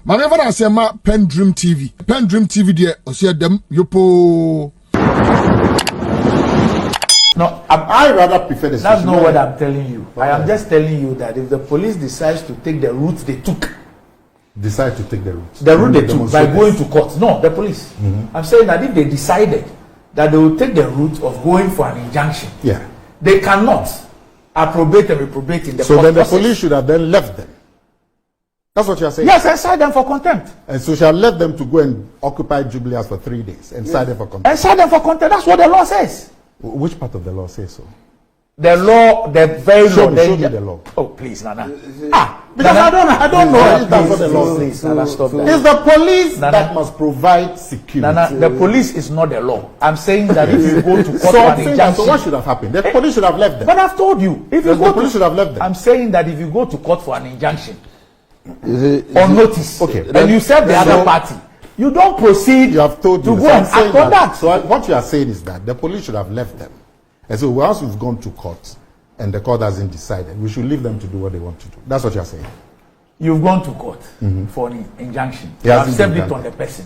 Mama na say ma PENDREAM TV. PENDREAM TV there osia dem yopo. No, I rather prefer the. That's not what I'm telling you. I am just telling you that if the police decides to take the route they took, they took by going to court. No, the police. I'm saying that if they decided that they will take the route of going for an injunction, they cannot approbate and reprobate in the so court then the process. police should have then left them. That's what you are saying? Yes, and cite them for contempt. And so shall left them to go and occupy Jubilee House for 3 days and cite them for contempt. And cite them for contempt. That's what the law says. Which part of the law says so? The law, the very law. Show me the law. Oh, please, Nana. Because Nana, I don't know if that's what the law please, says. Nana, stop that. It's the police Nana, that must provide security. Nana, the police is not the law. I'm saying that if you go to court for an injunction. So what should have happened? The police should have left them. But I've told you, if you the police should have left them. I'm saying that if you go to court for an injunction on notice, and you serve the other party, you don't proceed. You have told to go and act on that. So what you are saying is that the police should have left them. And so once we've gone to court and the court hasn't decided, we should leave them to do what they want to do. That's what you are saying. You've gone to court for an injunction. You have served it on the person.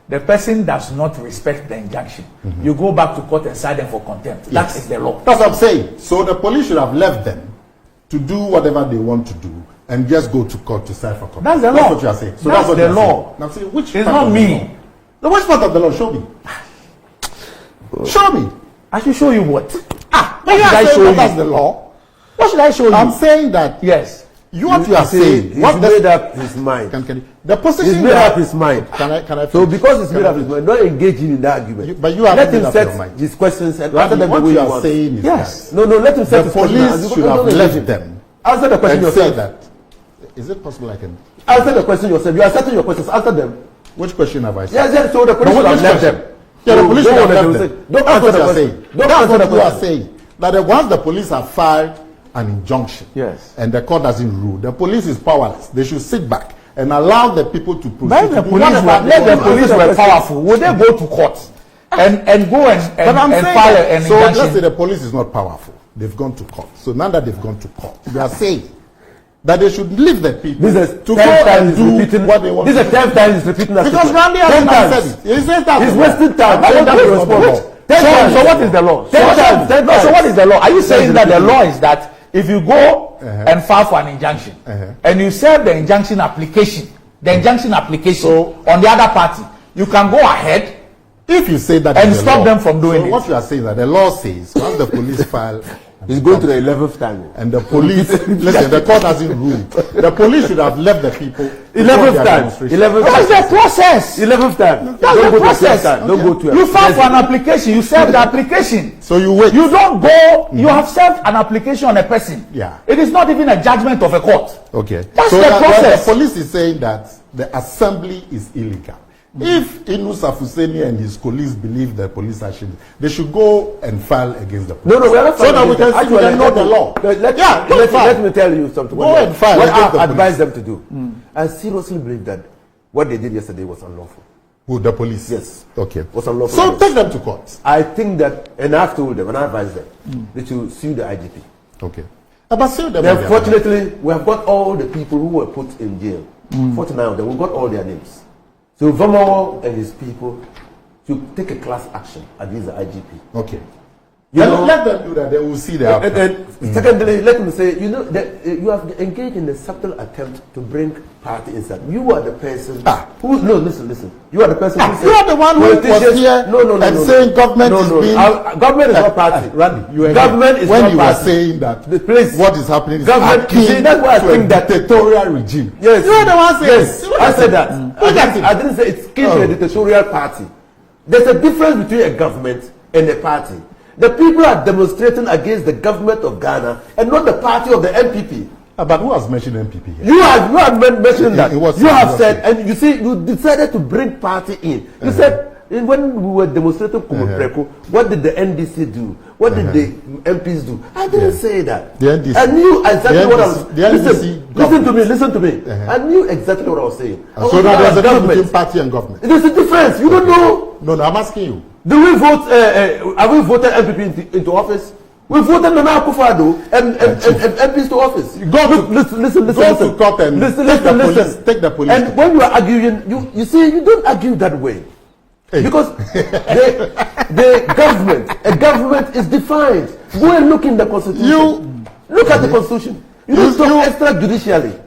The person does not respect the injunction. You go back to court and cite them for contempt. That is the law. That's what I'm saying. So the police should have left them to do whatever they want to do and just go to court to cite for contempt. That's the law. That's what you are saying. So that's what the law. Now see, which it's part not of me. The law? No, which part of the law? Show me. Show me. I should show you what? What should I show you? That's the law. What should I show you? I'm saying that. Yes. What you are saying. He's made up his mind. The position he's made up his mind. Can I so because he's made up his mind, not engage him in that argument. But you have let him set his questions and answer them the way you are want. Saying is yes. No, let him set the police should have left them. Answer the question yourself. That. Is it possible I can answer the question yourself? You are setting your questions. Answer them. Which question have I said? Yes. So the police should have left them. Yeah, the police should have left them. Don't answer the question. That's what you are saying. That once the police have filed an injunction, and the court doesn't rule, the police is powerless. They should sit back and allow the people to proceed. Let the police were powerful. Would they go to court and go and file an injunction? So let's say the police is not powerful. They've gone to court. So now that they've gone to court, we are saying that they should leave the people to go and do what they want. This is the 10th time he's repeating that. Because Randy hasn't said it. He's wasting time. So what is the law? So what is the law? Are you saying that the law is that if you go and file for an injunction and you serve the injunction application, on the other party, you can go ahead if you say that and stop them from doing it? What you are saying that the law says once the police file. He's going to the 11th time. And the police, listen, the court hasn't ruled. The police should have left the people. 11th time. That's the process. 11th time. That's the process. Don't go to you file for an application. You serve the application. So you wait. You don't go. You have served an application on a person. It is not even a judgment of a court. Okay. That's the process. The police is saying that the assembly is illegal. If Inusa Fuseni and his colleagues believe the police action, they should go and file against the police. No, we are not so that we can actually know the law. Let me tell you something. Go and file. What I advise them to do. I seriously believe that what they did yesterday was unlawful. Who, the police? Yes. Okay. Was unlawful. So take them to court. I think that, and I've told them, and I advise them, they should sue the IGP. Okay. But sue them. Unfortunately, we have got all the people who were put in jail. 49 of them. We've got all their names. So Vomo and his people should take a class action against the IGP. Okay. Let them do that. They will see the outcome. Secondly, let me say, that you have engaged in a subtle attempt to bring party inside. You are the person who. No, listen. You are the person who. You are the one who was here and saying government is being. Government is not party. Randy, you government is when not you party. are saying that the place, what is happening is government. That's why I think that dictatorial regime. Yes, you are the one saying. Yes, I said that. I didn't say it's akin to a dictatorial party. There's a difference between a government and a party. The people are demonstrating against the government of Ghana and not the party of the MPP. But who has mentioned MPP here? You have mentioned that. You have said, and you see, you decided to bring party in. You said, when we were demonstrating what did the NDC do? What did the MPs do? I didn't say that. The NDC. I knew exactly what I was saying. Listen to me. I knew exactly what I was saying. So now there's a difference between party and government. There's a difference. You don't know. No, I'm asking you. Do we vote? Have we voted MPP into office? We voted Nana Akufo-Addo and MPs to office. Listen. Go to court and take the police. And when you are arguing, you see, you don't argue that way. Hey. Because a government is defined. Go and look in the Constitution. Look at the Constitution. You don't talk extrajudicially.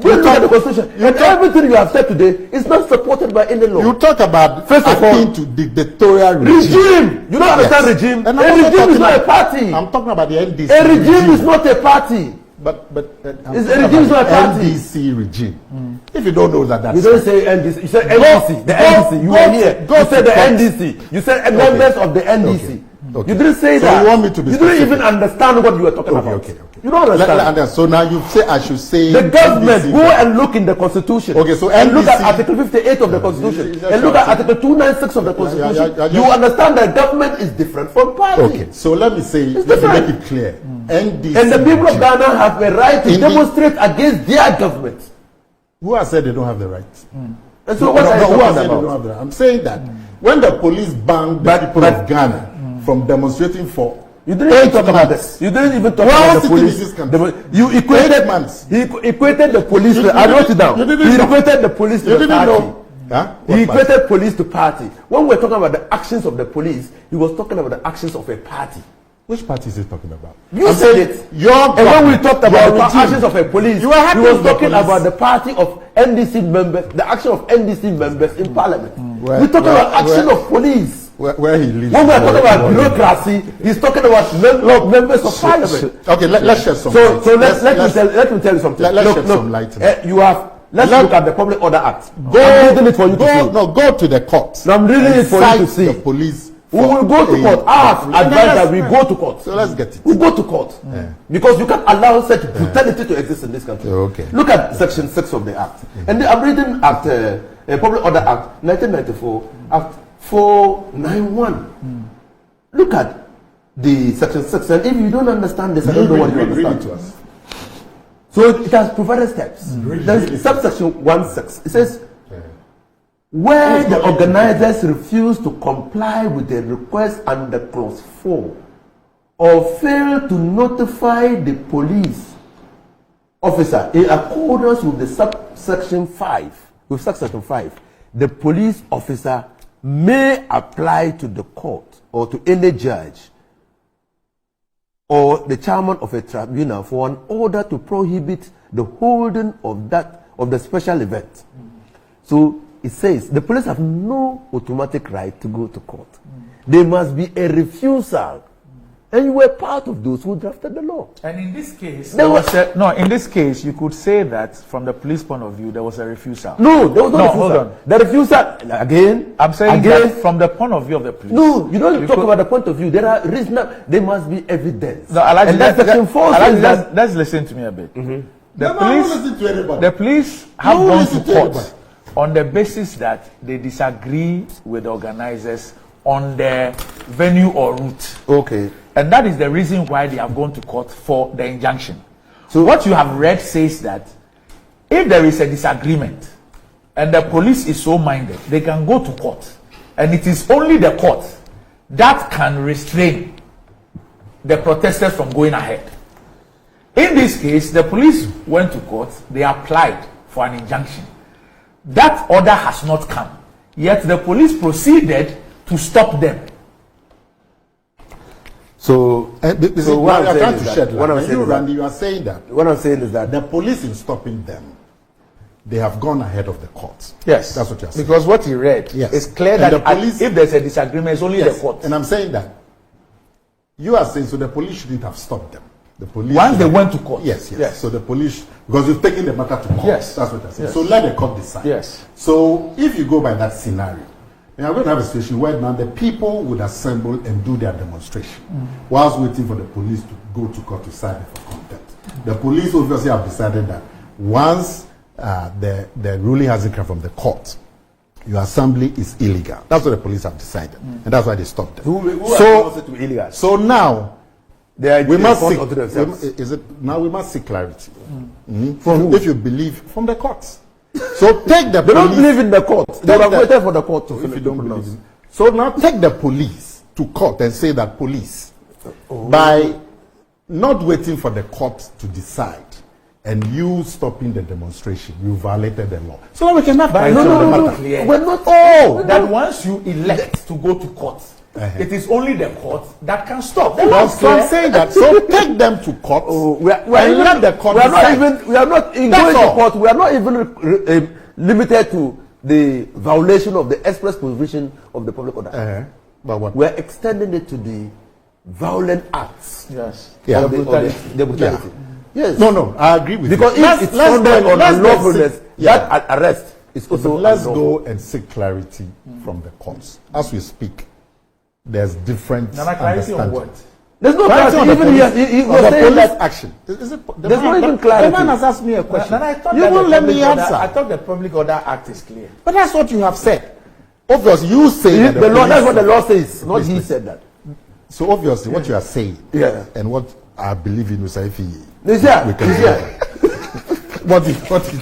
Go and look at the Constitution. And everything you have said today is not supported by any law. You talk about first of all to dictatorial regime. You don't understand regime. And a regime is not a party. I'm talking about the NDC. A regime is not a party. But a regime is not a party. NDC regime. If you don't know that, you don't say NDC. You said NDC. The NDC. You were here. You said the NDC. You said members of the NDC. Okay. You didn't say that. You want me to be specific? Didn't even understand what you were talking about. Okay. You don't understand. So now you say I should say the government. NDC, go and look in the Constitution. Okay, so and look at Article 58 of the Constitution and look at Article 296 of the Constitution. You understand that government is different from party. Okay, so let me make it clear. NDC and the people of Ghana have a right to demonstrate against their government. Who has said they don't have the right? And so what are you talking about? I'm saying that when the police banned the people of Ghana from demonstrating for you didn't even talk about this. You didn't even talk about the police. You equated the police. I wrote it down. He equated the police to the party. He equated police to party. When we're talking about the actions of the police, he was talking about the actions of a party. Which party is he talking about? You said it. And when we talked about the actions of a police, he was talking about the party of NDC members, the action of NDC members in parliament. We're talking about action of police. Where he lives. When we're talking about bureaucracy, he's talking about members of parliament. Okay, let's share some. So let me tell you something. Let's shed some light. Let's look at the Public Order Act. I'm reading it for you to see. No, go to the court. No, I'm reading it for you to see. The police. We will go to court. I have advised that we go to court. So let's get it. We go to court. Because you can't allow such brutality to exist in this country. Okay. Look at Section 6 of the Act. And I'm reading at Public Order Act 1994, Act 491. Look at the Section 6. And if you don't understand this, I don't know what you understand. To us. So it has provided steps. There's subsection 1.6. It says, where the organizers refuse to comply with the request under clause 4 or fail to notify the police officer in accordance with the subsection 5, the police officer may apply to the court or to any judge or the chairman of a tribunal for an order to prohibit the holding of the special event. So it says the police have no automatic right to go to court. There must be a refusal. And you were part of those who drafted the law. And in this case, in this case, you could say that from the police point of view, there was a refusal. No, there was no refusal. Hold on. The refusal, again, I'm saying that from the point of view of the police. No, you don't talk about the point of view. There must be evidence. No, and that's Section 4 says that. Let's listen to me a bit. The police have gone to court on the basis that they disagree with the organizers on the venue or route. Okay. And that is the reason why they have gone to court for the injunction. So what you have read says that if there is a disagreement and the police is so minded, they can go to court. And it is only the court that can restrain the protesters from going ahead. In this case, the police went to court, they applied for an injunction. That order has not come. Yet the police proceeded to stop them. So what I'm trying to shed light. You are saying that what I'm saying is that the police in stopping them, they have gone ahead of the courts. Yes, that's what you're saying. Because what he read is clear that the police, if there's a disagreement, it's only the court. And I'm saying that you are saying so the police shouldn't have stopped them. The police once they went to court. Yes. So the police, because you've taken the matter to court. Yes, that's what I'm saying. Yes. So let the court decide. Yes. So if you go by that scenario, we are going to have a situation where now the people would assemble and do their demonstration whilst waiting for the police to go to court to sign it for contempt. The police obviously have decided that once the ruling hasn't come from the court, your assembly is illegal. That's what the police have decided, and that's why they stopped them. So now we must seek clarity. If you believe from the courts. So take the police. They don't believe in the court. They are waiting for the court to if you don't believe in. So now take the police to court and say that police, by not waiting for the court to decide and you stopping the demonstration, you violated the law. So that we can have no. We're not all that once you elect to go to court, it is only the court that can stop. So I'm saying that. So take them to court. Let the court decide. We are not in going to court. We are not even limited to the violation of the express provision of the public order. But what? We are extending it to the violent acts. Yes. Yeah. The brutality. Yes. No, I agree with you. Because if it's founded on unlawfulness, that arrest is also. Let's go and seek clarity from the courts. As we speak, there's different clarity on what? There's no clarity. Even he was the saying police that action. There's not even clarity. The man has asked me a question. You won't let me answer. I thought the Public Order Act is clear. But that's what you have said. Obviously, you say the law. That's what the law says. Not he said that. So obviously, what you are saying, and what I believe in, What did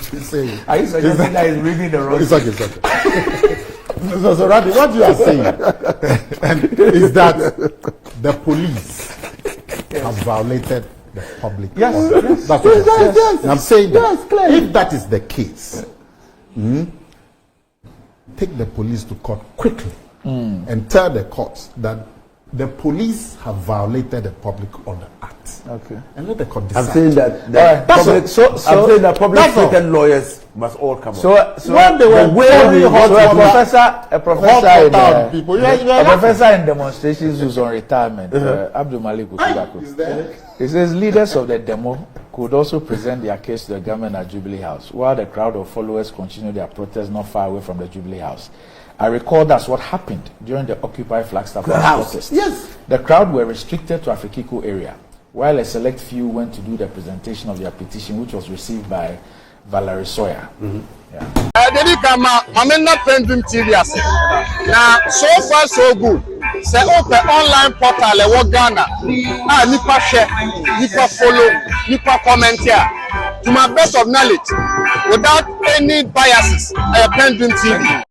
you say? Are you suggesting that he's reading the wrong? It's okay. So Randy, what you are saying is that the police have violated the public order. Yes. That's what you're saying. And I'm saying that if that is the case, take the police to court quickly and tell the courts that the police have violated the Public Order Act. Okay. And let the court decide. I'm saying that I'm saying that public-treated lawyers must all come up. So when they were a professor in demonstrations who's on retirement, Abdul Malik Usubako. He says leaders of the demo could also present their case to the government at Jubilee House, while the crowd of followers continue their protest not far away from the Jubilee House. I recall that's what happened during the Occupy Flagstaff protest. Yes. The crowd were restricted to Afikiko area, while a select few went to do the presentation of their petition, which was received by Valerie Sawyer. PENDREAM TV. Now, so far so good. Say open online portal e Ghana. Nipa share, nipa follow, nipa comment here. To my best of knowledge, without any biases, PENDREAM TV.